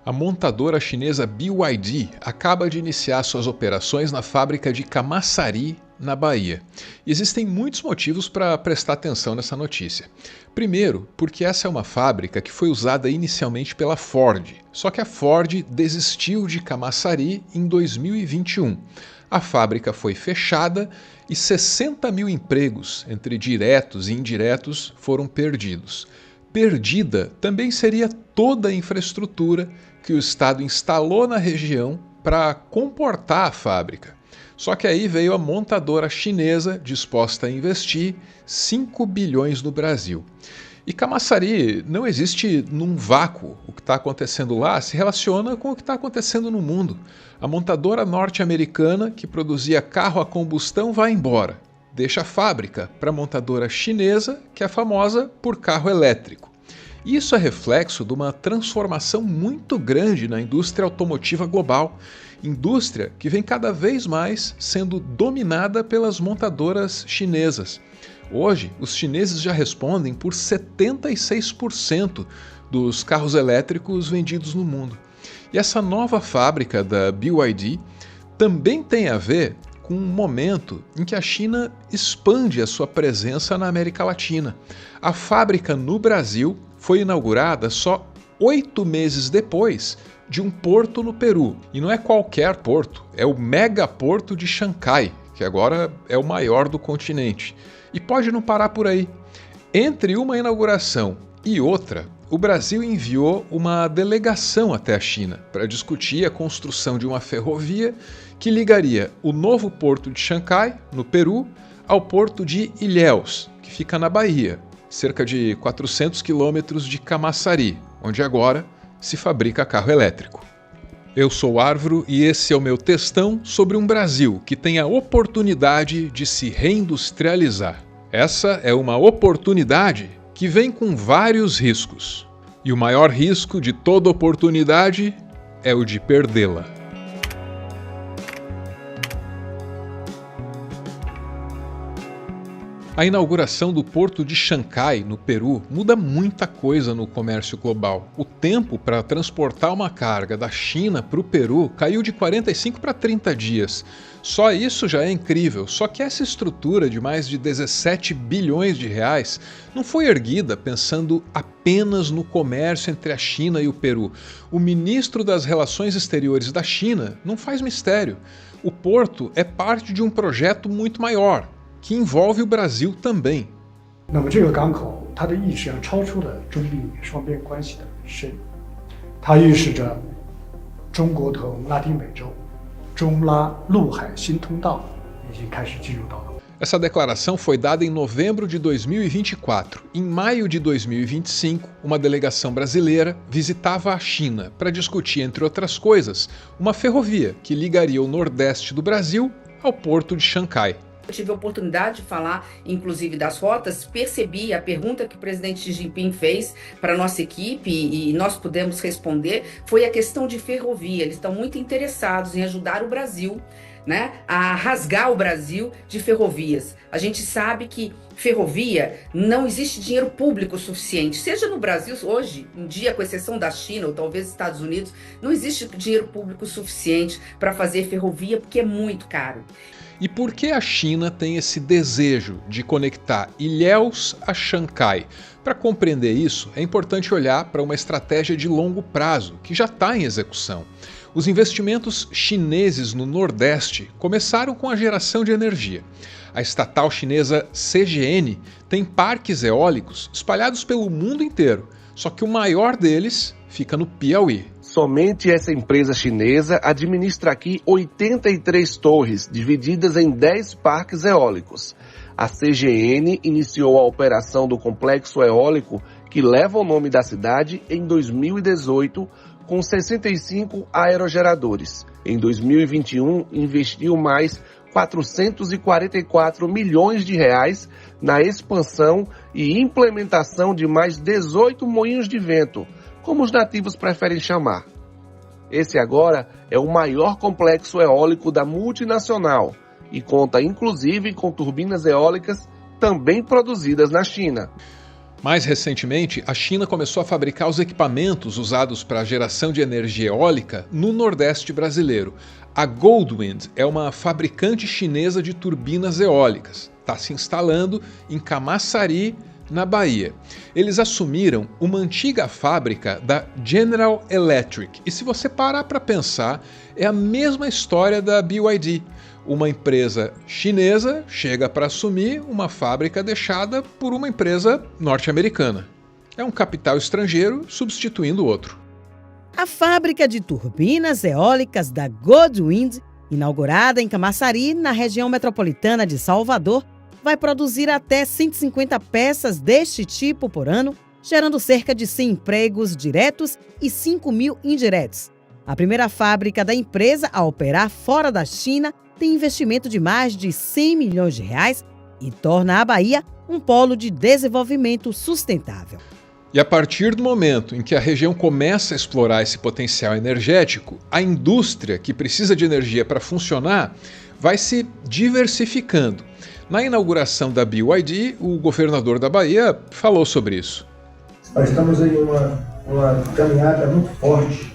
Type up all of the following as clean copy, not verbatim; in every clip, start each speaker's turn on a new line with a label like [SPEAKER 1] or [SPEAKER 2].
[SPEAKER 1] A montadora chinesa BYD acaba de iniciar suas operações na fábrica de Camaçari, na Bahia. E existem muitos motivos para prestar atenção nessa notícia. Primeiro, porque essa é uma fábrica que foi usada inicialmente pela Ford, só que a Ford desistiu de Camaçari em 2021. A fábrica foi fechada e 60 mil empregos, entre diretos e indiretos, foram perdidos. Perdida também seria toda a infraestrutura que o Estado instalou na região para comportar a fábrica. Só que aí veio a montadora chinesa disposta a investir 5 bilhões no Brasil. E Camaçari não existe num vácuo. O que está acontecendo lá se relaciona com o que está acontecendo no mundo. A montadora norte-americana que produzia carro a combustão vai embora. Deixa a fábrica para a montadora chinesa, que é famosa por carro elétrico. Isso é reflexo de uma transformação muito grande na indústria automotiva global, indústria que vem cada vez mais sendo dominada pelas montadoras chinesas. Hoje, os chineses já respondem por 76% dos carros elétricos vendidos no mundo. E essa nova fábrica da BYD também tem a ver com um momento em que a China expande a sua presença na América Latina. A fábrica no Brasil foi inaugurada só 8 meses depois de um porto no Peru. E não é qualquer porto, é o megaporto de Xangai, que agora é o maior do continente. E pode não parar por aí. Entre uma inauguração e outra, o Brasil enviou uma delegação até a China para discutir a construção de uma ferrovia que ligaria o novo porto de Xangai, no Peru, ao porto de Ilhéus, que fica na Bahia, cerca de 400 quilômetros de Camaçari, onde agora se fabrica carro elétrico. Eu sou Arvro e esse é o meu textão sobre um Brasil que tem a oportunidade de se reindustrializar. Essa é uma oportunidade que vem com vários riscos. E o maior risco de toda oportunidade é o de perdê-la. A inauguração do porto de Xangai, no Peru, muda muita coisa no comércio global. O tempo para transportar uma carga da China para o Peru caiu de 45 para 30 dias. Só isso já é incrível, só que essa estrutura de mais de 17 bilhões de reais não foi erguida pensando apenas no comércio entre a China e o Peru. O ministro das Relações Exteriores da China não faz mistério. O porto é parte de um projeto muito maior, que envolve o Brasil também.
[SPEAKER 2] 那么这个港口它的意义实际上超出了中美双边关系的本身，它预示着中国同拉丁美洲中拉陆海新通道已经开始进入到了。
[SPEAKER 1] Essa declaração foi dada em novembro de 2024. Em maio de 2025, uma delegação brasileira visitava a China para discutir, entre outras coisas, uma ferrovia que ligaria o nordeste do Brasil ao porto de Xangai.
[SPEAKER 3] Eu tive a oportunidade de falar, inclusive, das rotas, percebi a pergunta que o presidente Xi Jinping fez para a nossa equipe e nós pudemos responder, foi a questão de ferrovia. Eles estão muito interessados em ajudar o Brasil, né, a rasgar o Brasil de ferrovias. A gente sabe que ferrovia não existe dinheiro público suficiente, seja no Brasil hoje, em dia, com exceção da China ou talvez Estados Unidos, não existe dinheiro público suficiente para fazer ferrovia porque é muito caro.
[SPEAKER 1] E por que a China tem esse desejo de conectar Ilhéus a Xangai? Para compreender isso, é importante olhar para uma estratégia de longo prazo, que já está em execução. Os investimentos chineses no Nordeste começaram com a geração de energia. A estatal chinesa CGN tem parques eólicos espalhados pelo mundo inteiro, só que o maior deles fica no Piauí.
[SPEAKER 4] Somente essa empresa chinesa administra aqui 83 torres, divididas em 10 parques eólicos. A CGN iniciou a operação do complexo eólico que leva o nome da cidade em 2018, com 65 aerogeradores. Em 2021, investiu mais 444 milhões de reais na expansão e implementação de mais 18 moinhos de vento, como os nativos preferem chamar. Esse agora é o maior complexo eólico da multinacional e conta inclusive com turbinas eólicas também produzidas na China.
[SPEAKER 1] Mais recentemente, a China começou a fabricar os equipamentos usados para a geração de energia eólica no Nordeste brasileiro. A Goldwind é uma fabricante chinesa de turbinas eólicas. Está se instalando em Camaçari, na Bahia. Eles assumiram uma antiga fábrica da General Electric. E se você parar para pensar, é a mesma história da BYD. Uma empresa chinesa chega para assumir uma fábrica deixada por uma empresa norte-americana. É um capital estrangeiro substituindo o outro.
[SPEAKER 5] A fábrica de turbinas eólicas da Goldwind, inaugurada em Camaçari, na região metropolitana de Salvador, vai produzir até 150 peças deste tipo por ano, gerando cerca de 100 empregos diretos e 5.000 indiretos. A primeira fábrica da empresa a operar fora da China tem investimento de mais de 100 milhões de reais e torna a Bahia um polo de desenvolvimento sustentável.
[SPEAKER 1] E a partir do momento em que a região começa a explorar esse potencial energético, a indústria que precisa de energia para funcionar vai se diversificando. Na inauguração da BYD, o governador da Bahia falou sobre isso.
[SPEAKER 6] Nós estamos em uma caminhada muito forte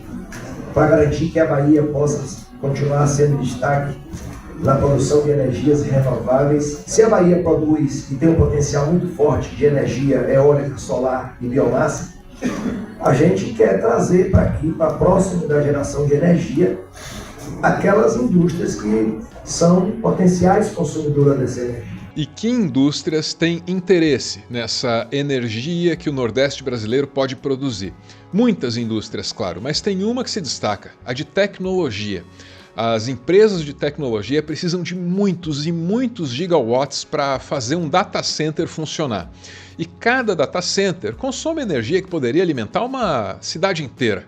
[SPEAKER 6] para garantir que a Bahia possa continuar sendo destaque na produção de energias renováveis. Se a Bahia produz e tem um potencial muito forte de energia eólica, solar e biomassa, a gente quer trazer para aqui, para próximo da geração de energia, aquelas indústrias que são potenciais consumidoras dessa energia.
[SPEAKER 1] E que indústrias têm interesse nessa energia que o Nordeste brasileiro pode produzir? Muitas indústrias, claro, mas tem uma que se destaca, a de tecnologia. As empresas de tecnologia precisam de muitos e muitos gigawatts para fazer um data center funcionar. E cada data center consome energia que poderia alimentar uma cidade inteira.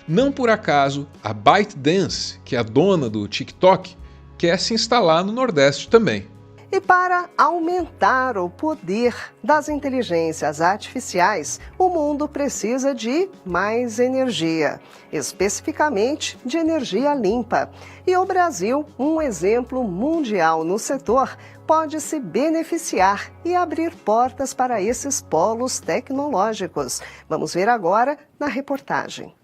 [SPEAKER 1] Não por acaso, a ByteDance, que é a dona do TikTok, quer se instalar no Nordeste também.
[SPEAKER 7] E para aumentar o poder das inteligências artificiais, o mundo precisa de mais energia, especificamente de energia limpa. E o Brasil, um exemplo mundial no setor, pode se beneficiar e abrir portas para esses polos tecnológicos. Vamos ver agora na reportagem.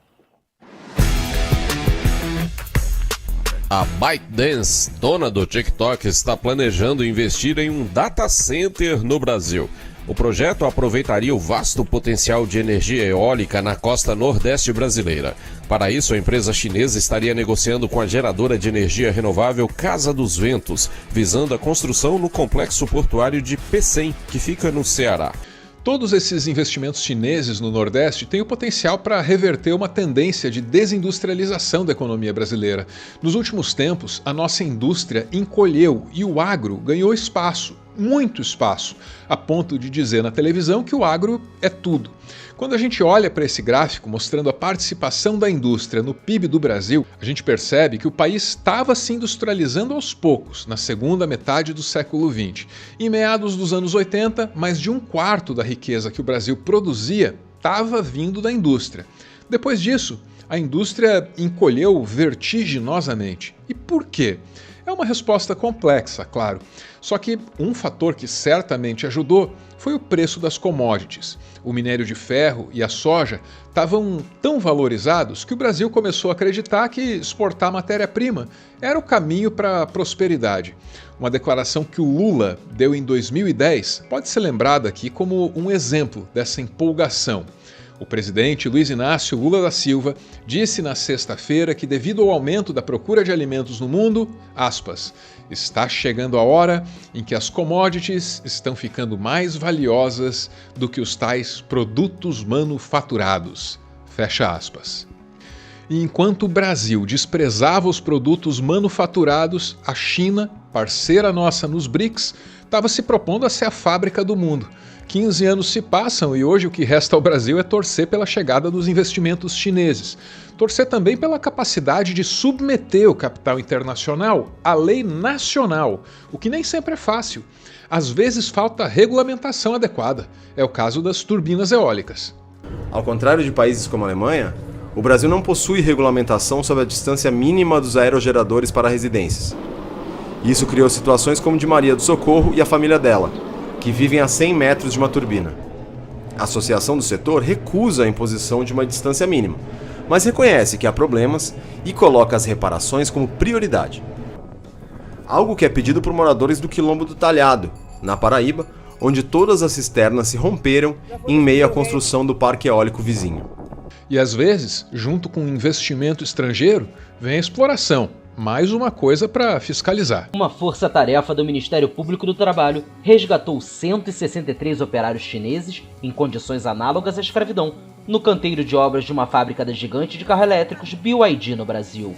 [SPEAKER 4] A ByteDance, dona do TikTok, está planejando investir em um data center no Brasil. O projeto aproveitaria o vasto potencial de energia eólica na costa nordeste brasileira. Para isso, a empresa chinesa estaria negociando com a geradora de energia renovável Casa dos Ventos, visando a construção no complexo portuário de Pecém, que fica no Ceará.
[SPEAKER 1] Todos esses investimentos chineses no Nordeste têm o potencial para reverter uma tendência de desindustrialização da economia brasileira. Nos últimos tempos, a nossa indústria encolheu e o agro ganhou espaço, muito espaço, a ponto de dizer na televisão que o agro é tudo. Quando a gente olha para esse gráfico mostrando a participação da indústria no PIB do Brasil, a gente percebe que o país estava se industrializando aos poucos, na segunda metade do século XX. Em meados dos anos 80, mais de um quarto da riqueza que o Brasil produzia estava vindo da indústria. Depois disso, a indústria encolheu vertiginosamente. E por quê? É uma resposta complexa, claro. Só que um fator que certamente ajudou foi o preço das commodities. O minério de ferro e a soja estavam tão valorizados que o Brasil começou a acreditar que exportar matéria-prima era o caminho para a prosperidade. Uma declaração que o Lula deu em 2010 pode ser lembrada aqui como um exemplo dessa empolgação. O presidente Luiz Inácio Lula da Silva disse na sexta-feira que, devido ao aumento da procura de alimentos no mundo, aspas, está chegando a hora em que as commodities estão ficando mais valiosas do que os tais produtos manufaturados. Fecha aspas. E enquanto o Brasil desprezava os produtos manufaturados, a China, parceira nossa nos BRICS, estava se propondo a ser a fábrica do mundo. 15 anos se passam e hoje o que resta ao Brasil é torcer pela chegada dos investimentos chineses. Torcer também pela capacidade de submeter o capital internacional à lei nacional, o que nem sempre é fácil. Às vezes falta regulamentação adequada. É o caso das turbinas eólicas.
[SPEAKER 8] Ao contrário de países como a Alemanha, o Brasil não possui regulamentação sobre a distância mínima dos aerogeradores para residências. Isso criou situações como de Maria do Socorro e a família dela, que vivem a 100 metros de uma turbina. A associação do setor recusa a imposição de uma distância mínima, mas reconhece que há problemas e coloca as reparações como prioridade. Algo que é pedido por moradores do Quilombo do Talhado, na Paraíba, onde todas as cisternas se romperam em meio à construção do parque eólico vizinho.
[SPEAKER 1] E às vezes, junto com investimento estrangeiro, vem a exploração. Mais uma coisa para fiscalizar.
[SPEAKER 9] Uma força-tarefa do Ministério Público do Trabalho resgatou 163 operários chineses em condições análogas à escravidão no canteiro de obras de uma fábrica da gigante de carros elétricos BYD no Brasil.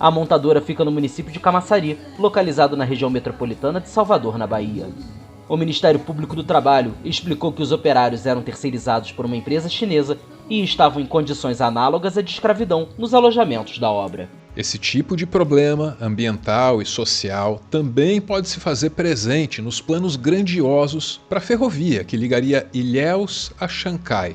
[SPEAKER 9] A montadora fica no município de Camaçari, localizado na região metropolitana de Salvador, na Bahia. O Ministério Público do Trabalho explicou que os operários eram terceirizados por uma empresa chinesa e estavam em condições análogas à de escravidão nos alojamentos da obra.
[SPEAKER 1] Esse tipo de problema ambiental e social também pode se fazer presente nos planos grandiosos para a ferrovia que ligaria Ilhéus a Xangai.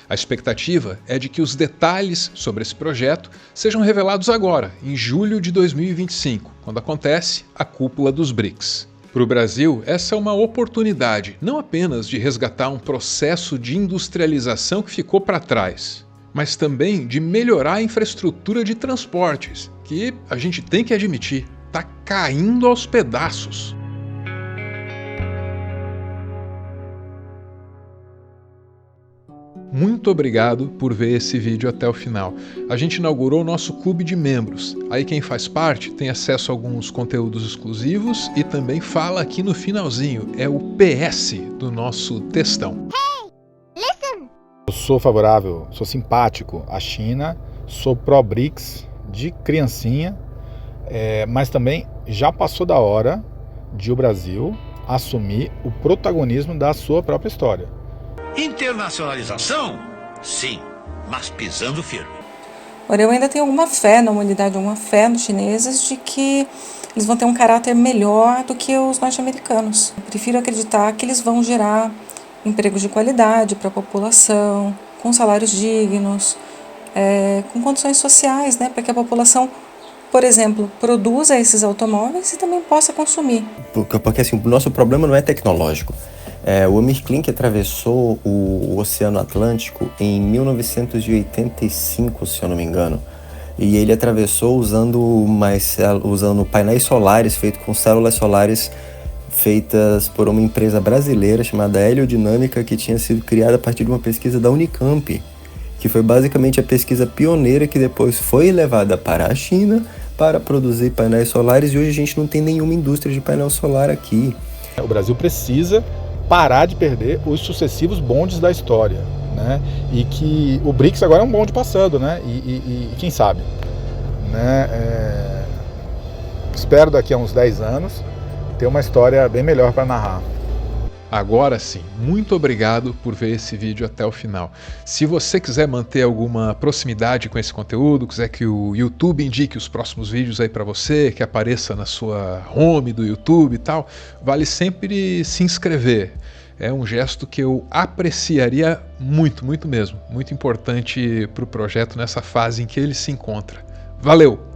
[SPEAKER 1] A expectativa é de que os detalhes sobre esse projeto sejam revelados agora, em julho de 2025, quando acontece a cúpula dos BRICS. Para o Brasil, essa é uma oportunidade não apenas de resgatar um processo de industrialização que ficou para trás, mas também de melhorar a infraestrutura de transportes, que a gente tem que admitir, está caindo aos pedaços. Muito obrigado por ver esse vídeo até o final. A gente inaugurou o nosso clube de membros. Aí quem faz parte tem acesso a alguns conteúdos exclusivos e também fala aqui no finalzinho. É o PS do nosso textão.
[SPEAKER 10] Eu sou favorável, sou simpático à China, sou pró-BRICS de criancinha, mas também já passou da hora de o Brasil assumir o protagonismo da sua própria história.
[SPEAKER 11] Internacionalização? Sim, mas pisando firme.
[SPEAKER 12] Olha, eu ainda tenho alguma fé na humanidade, alguma fé nos chineses de que eles vão ter um caráter melhor do que os norte-americanos. Eu prefiro acreditar que eles vão gerar empregos de qualidade para a população, com salários dignos, com condições sociais, né, para que a população, por exemplo, produza esses automóveis e também possa consumir.
[SPEAKER 13] Porque assim, o nosso problema não é tecnológico. O Amir Klink atravessou o Oceano Atlântico em 1985, se eu não me engano. E ele atravessou usando painéis solares feitos com células solares feitas por uma empresa brasileira chamada Heliodinâmica, que tinha sido criada a partir de uma pesquisa da Unicamp, que foi basicamente a pesquisa pioneira que depois foi levada para a China para produzir painéis solares, e hoje a gente não tem nenhuma indústria de painel solar aqui.
[SPEAKER 10] O Brasil precisa parar de perder os sucessivos bondes da história, né? E que o BRICS agora é um bonde passando, né? E quem sabe, né? Espero daqui a uns 10 anos ter uma história bem melhor para narrar.
[SPEAKER 1] Agora sim, muito obrigado por ver esse vídeo até o final. Se você quiser manter alguma proximidade com esse conteúdo, quiser que o YouTube indique os próximos vídeos aí para você, que apareça na sua home do YouTube e tal, vale sempre se inscrever. É um gesto que eu apreciaria muito, muito mesmo. Muito importante para o projeto nessa fase em que ele se encontra. Valeu!